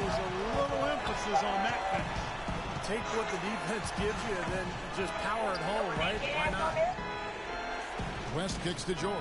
was a little emphasis on that finish. Take what the defense gives you and then just power it home, right? Why not? West kicks to George.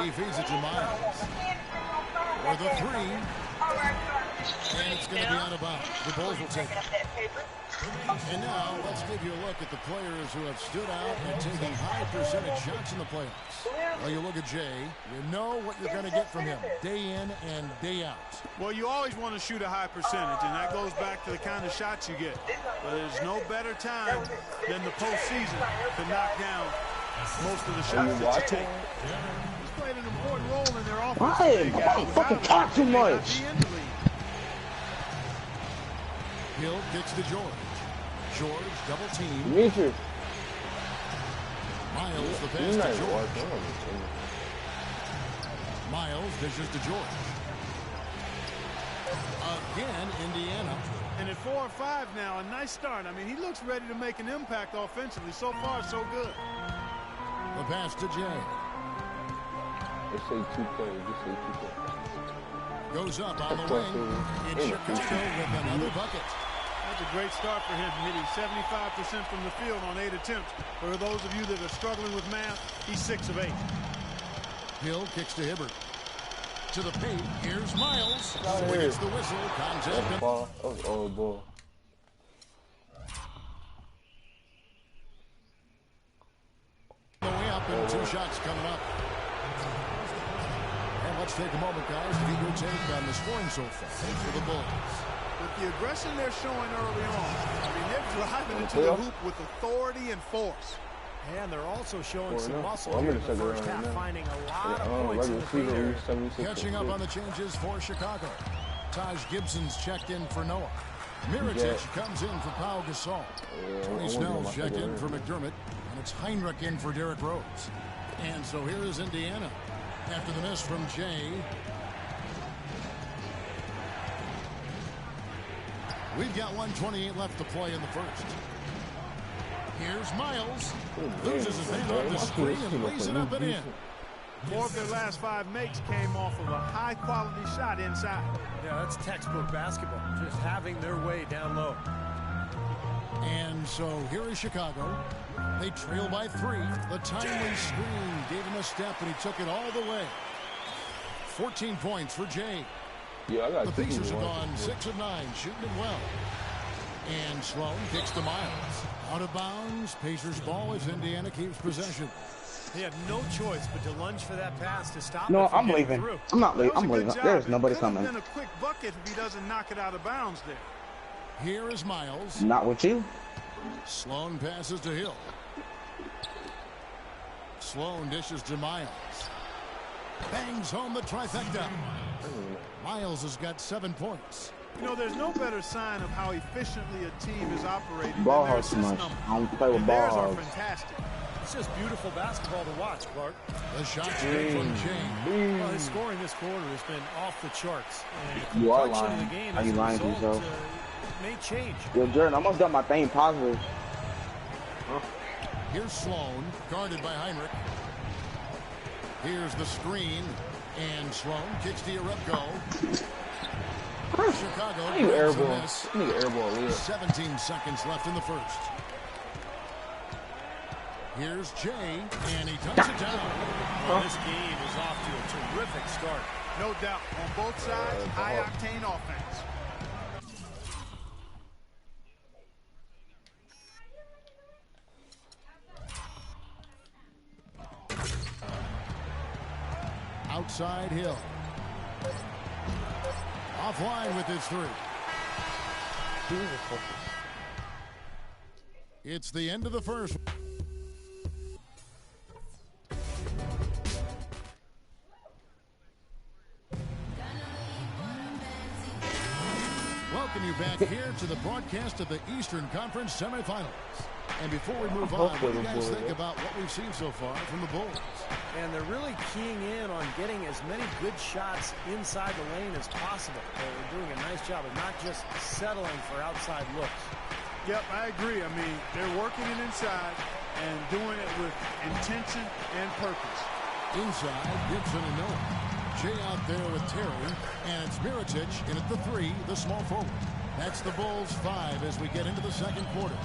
He feeds it to Miles. For the three. And it's going to be out of bounds. The Bulls will take it. And now let's give you a look at the players who have stood out and taken high percentage shots in the playoffs. Well, you look at Jay, you know what you're going to get from him day in and day out. Well, you always want to shoot a high percentage, and that goes back to the kind of shots you get. But there's no better time than the postseason to knock down most of the shots that you take. He's played an important role in their offense. Why? Fucking talk too much. Hill kicks to George. George double team. Dimitri. Miles the pass to George. Miles dishes to George. Again, Indiana. And at 4 or 5 now, a nice start. I mean, he looks ready to make an impact offensively. So far, so good. The pass to Jay. They say 2K. Just say 2K. Goes up on the wing. It's Chicago with another bucket. That's a great start for him, hitting 75% from the field on 8 attempts. For those of you that are struggling with math, he's 6 of 8. Hill kicks to Hibbert. To the paint, here's Miles. It's the whistle. Contact. Ball. That was old ball. The way up and 2 shots coming up. And let's take a moment, guys, to get your take on the scoring so far for the Bulls. With the aggression they're showing early on, I mean, they're driving into the hoop with authority and force. And they're also showing some muscle I'm here gonna in the check it first out half, right now. finding a lot of points in the paint area. Catching up on the changes for Chicago. Taj Gibson's checked in for Noah. Mirotic comes in for Pau Gasol. Tony Snell's checked in for McDermott. And it's Heinrich in for Derrick Rose. And so here is Indiana. After the miss from Jay. We've got 1:28 left to play in the first. Here's Miles. Loses his hand off the screen and lays it up and in. 4 of their last 5 makes came off of a high-quality shot inside. Yeah, that's textbook basketball, just having their way down low. And so here is Chicago. They trail by 3. The timely screen gave him a step, and he took it all the way. 14 points for Jay. Yeah, I got the Pacers have gone 6 of 9, shooting it well. And Sloan kicks to Miles. Out of bounds. Pacers ball as Indiana keeps possession. They had no choice but to lunge for that pass to stop. No, I'm leaving. Through. I'm not leaving. I'm leaving. There's nobody It coming. could have been a quick bucket if he doesn't knock it out of bounds there. Here is Miles. Not with you. Sloan passes to Hill. Sloan dishes to Miles. Bangs home the trifecta. Miles has got 7 points. You know, there's no better sign of how efficiently a team is operating Ball than their house too assist much. numbers. I don't play with And ball theirs are house. fantastic. It's just beautiful basketball to watch, Clark. The shot straight from Jay. Well, his scoring this quarter has been off the charts. And the You are complexion of lying. the game Are as you a lying to result, yourself? may change. Yo, Jordan, I almost got my thing positive. Here's Sloan, guarded by Heinrich. Here's the screen, and Sloan kicks to Jerebko. Chicago. I need grabs the airball. miss. I need airball. Yeah. 17 seconds left in the first. Here's Jay, and he tucks it down. Well, this game is off to a terrific start. No doubt. On both sides, high-octane offense. Outside Hill. Offline with his 3. It's the end of the first. Welcome you back here to the broadcast of the Eastern Conference semifinals. And before we move on, what do you guys think about what we've seen so far from the Bulls? And they're really keying in on getting as many good shots inside the lane as possible. They're doing a nice job of not just settling for outside looks. Yep, I agree. I mean, they're working it inside and doing it with intention and purpose. Inside, Gibson and Noah. Jay out there with Terry, and it's Mirotic in at the 3, the small forward. That's the Bulls 5 as we get into the second quarter.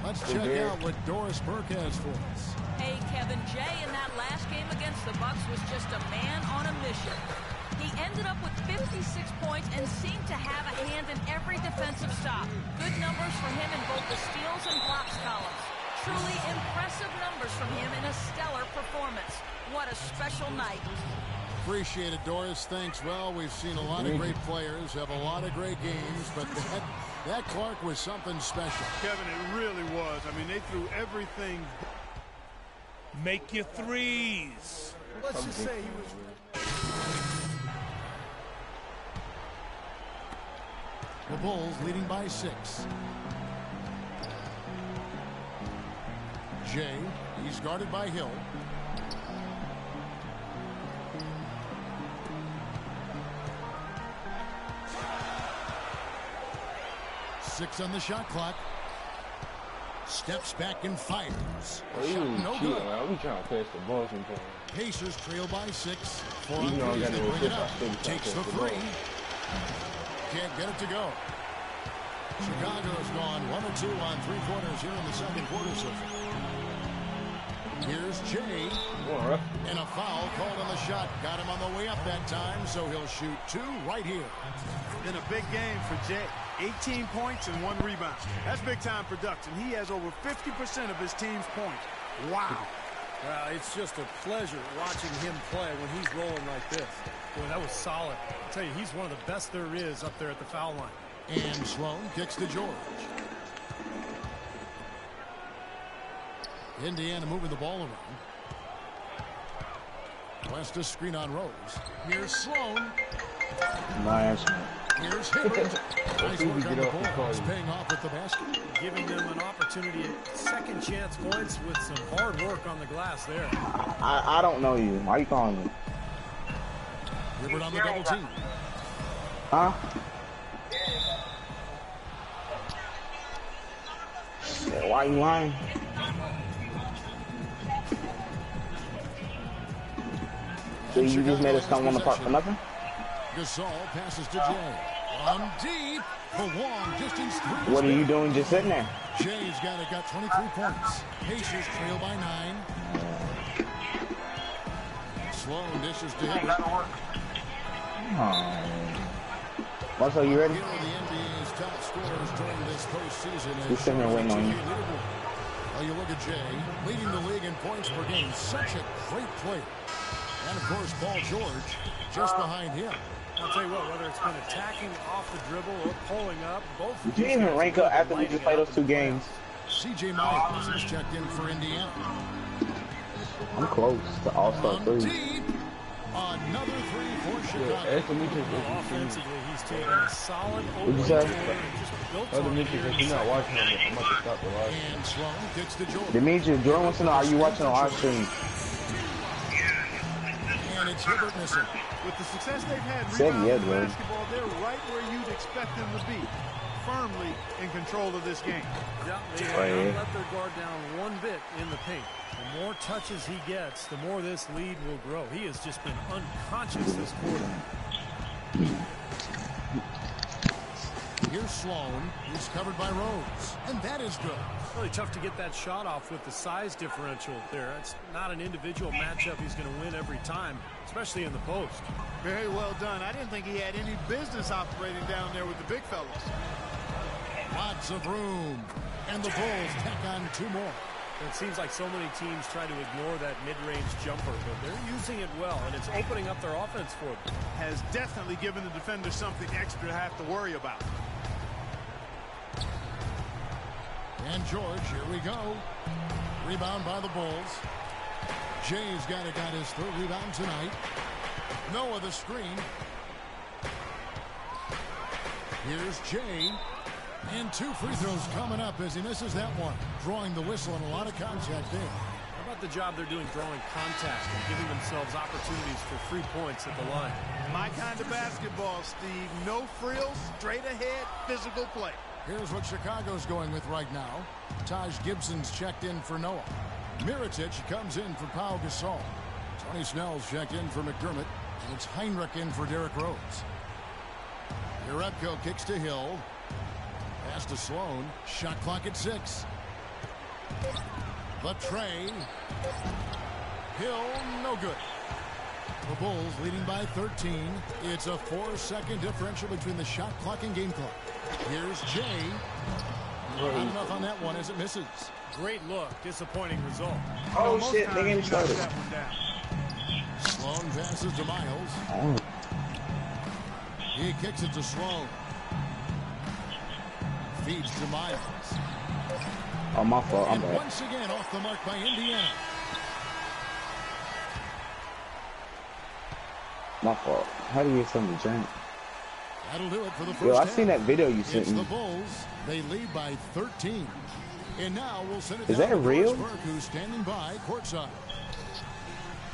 Let's check out what Doris Burke has for us. Hey, Kevin, Jay in that last game against the Bucks was just a man on a mission. He ended up with 56 points and seemed to have a hand in every defensive stop. Good numbers for him in both the steals and blocks columns. Truly impressive numbers from him in a stellar performance. What a special night. Appreciate it, Doris. Thanks. Well, we've seen a lot of great players have a lot of great games, but that Clark was something special. Kevin, it really was. I mean, they threw everything. Make your threes. Let's just say he was... The Bulls leading by 6. Jay, he's guarded by Hill. Six on the shot clock. Steps back and fires. Shot no good. We trying to pass the ball sometimes. Pacers trail by 6. 4 on 3. You know They bring it up. Takes the 3. ball. Can't get it to go. Chicago's gone 1 or 2 on 3-pointers here in the second quarter so far. Here's Jay. And a foul called on the shot. Got him on the way up that time, so he'll shoot 2 right here. Been a big game for Jay. 18 points and 1 rebound. That's big-time production. He has over 50% of his team's points. Wow. It's just a pleasure watching him play when he's rolling like this. Boy, that was solid. I'll tell you, he's one of the best there is up there at the foul line. And Sloan kicks to George. Indiana moving the ball around. West a screen on Rose. Here's Sloan. Nice. Here's Hibbert. Nice work on the ball. It's paying off with the basket. Giving them an opportunity at second chance points with some hard work on the glass there. I don't know you. Why are you calling me? Hibbert on the double team. Huh? Yeah, why are you lying? So you just made us come on the park for nothing? Gasol passes to Jay. On deep for long distance 3. What are you doing just sitting there? Jay's got 23 points. Pacers trail by 9. Sloan dishes to Hibbert. Marcel, you ready? Here are the NBA's top scorers during this postseason. Just sitting there waiting on you. Well, you look at Jay, leading the league in points per game. Such a great player. And, of course, Paul George just behind him. I'll tell you what, whether it's been attacking off the dribble or pulling up, both. Did you even rank up after we just played those 2 games? C.J. Miles has checked in for Indiana. I'm close to All-Star 3. Deep. Another 3 for Chicago. Offensively, he's taken a solid What'd you say? Demetrius, you're not watching him. I'm about to stop the live. And Sloan gets to Jordan. Demetrius, Jordan wants to know, are you watching on our stream? And it's Hibbert missing. With the success they've had Said rebounding yeah, the bro. basketball, they're right where you'd expect them to be. Firmly in control of this game. Yeah, they have not let their guard down one bit in the paint. The more touches he gets, the more this lead will grow. He has just been unconscious this quarter. Here's Sloan. He's covered by Rose. And that is good. Really tough to get that shot off with the size differential there. It's not an individual matchup he's going to win every time, especially in the post. Very well done. I didn't think he had any business operating down there with the big fellas. Lots of room. And the Bulls tack on 2 more. It seems like so many teams try to ignore that mid-range jumper, but they're using it well, and it's opening up their offense for them. Has definitely given the defender something extra to have to worry about. And George, here we go. Rebound by the Bulls. Jay's got his 3rd rebound tonight. Noah the screen. Here's Jay. And 2 free throws coming up as he misses that one. Drawing the whistle and a lot of contact there. How about the job they're doing drawing contact and giving themselves opportunities for free points at the line? My kind of basketball, Steve. No frills, straight ahead, physical play. Here's what Chicago's going with right now. Taj Gibson's checked in for Noah. Mirotic comes in for Pau Gasol. Tony Snell's checked in for McDermott, and it's Heinrich in for Derrick Rose. Jerebko kicks to Hill. Pass to Sloan. Shot clock at 6. The tray. Hill, no good. The Bulls leading by 13. It's a 4-second differential between the shot clock and game clock. Here's Jay. Not enough on that one as it misses. Great look. Disappointing result. Oh, shit. They game started. Sloan passes to Miles. Oh. He kicks it to Sloan. Feeds to Miles. Oh, my fault. I'm And bad. once again off the mark by Indiana. My fault. How do you get something to drink? That'll do it for the first Yo, I half. seen that video you sent It's the me. Bulls. They lead by 13. And now we'll send it Is down that to real? Burke, who's standing by courtside.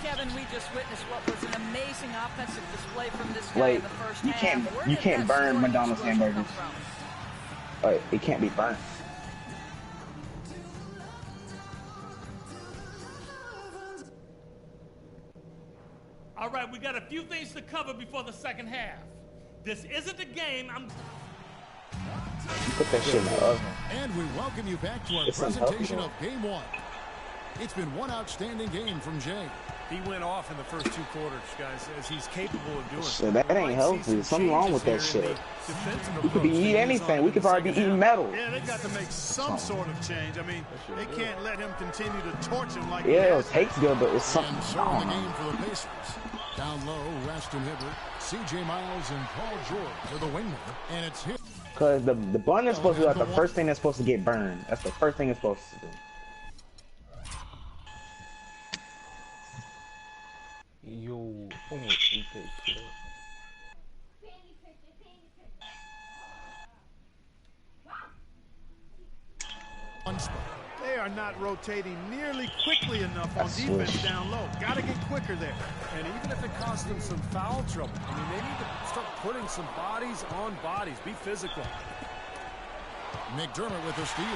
Kevin, we just witnessed what was an amazing offensive display from this guy Wait, in the first you half. can't- Where you did can't that burn scoring McDonald's explosion come hamburgers. from? It can't be burnt. All right, we got a few things to cover before the second half. This isn't a game. Put that shit in the oven. And we welcome you back to our It's presentation unhealthy. of Game 1. It's been one outstanding game from Jay. He went off in the first 2 quarters, guys, as he's capable of doing. Shit, that ain't healthy. Something wrong with that shit. Defensive We could be approach eating that he's anything. on We in could the probably be second eating half. metal. Yeah, they've got to make some sort of change. I mean, they can't let him continue to torch him like he Yeah, it has. tastes good, but it's something. And so in the game for the Pacers. Down low, Weston Hibbert, C.J. Miles, and Paul George are the wingmen. And it's hit. Because the bun is supposed to be like the first thing that's supposed to get burned. That's the first thing it's supposed to do. Yo, I'm gonna eat that shit. One spot. They are not rotating nearly quickly enough on That's defense swish. down low. Got to get quicker there. And even if it costs them some foul trouble, I mean, they need to start putting some bodies on bodies. Be physical. McDermott with the steal.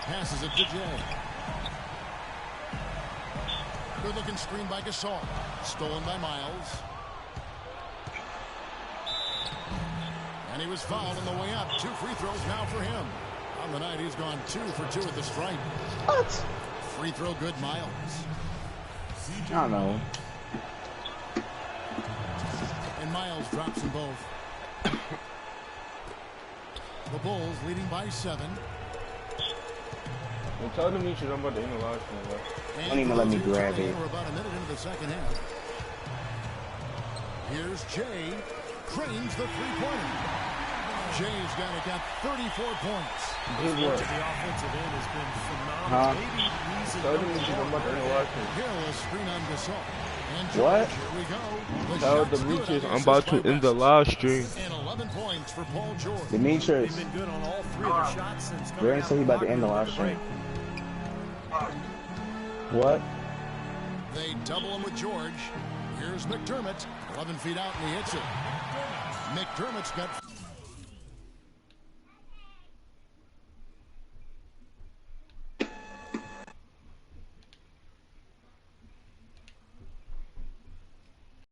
Passes it to Jay. Good looking screen by Gasol. Stolen by Miles. And he was fouled on the way up. 2 free throws now for him. On the night, he's gone 2 for 2 at the stripe. What? Free throw good, Miles. I don't know. And Miles drops them both. The Bulls leading by 7. Well, tell them you should. I'm about to end the live stream, bro. And Don't even let me closing grab time, it. We're about a minute into the second half. Here's Jay. Cranes the three-pointer. Jay's got 34 points. Good Work work. at the offensive end has been phenomenal. Huh? Maybe reason Tell them number you should. I'm one about to end the right live stream. Hill will screen on Gasol. And What? George, here we go. The Tell shot's the good Bleachers on I'm the about assist to by end the West. live stream. And 11 points for Paul George. Demetrius. They've been good on all 3 of their shots since coming Brandon out said he of the about to end the locker live room stream. What? They double him with George. Here's McDermott. 11 feet out and he hits it. McDermott's got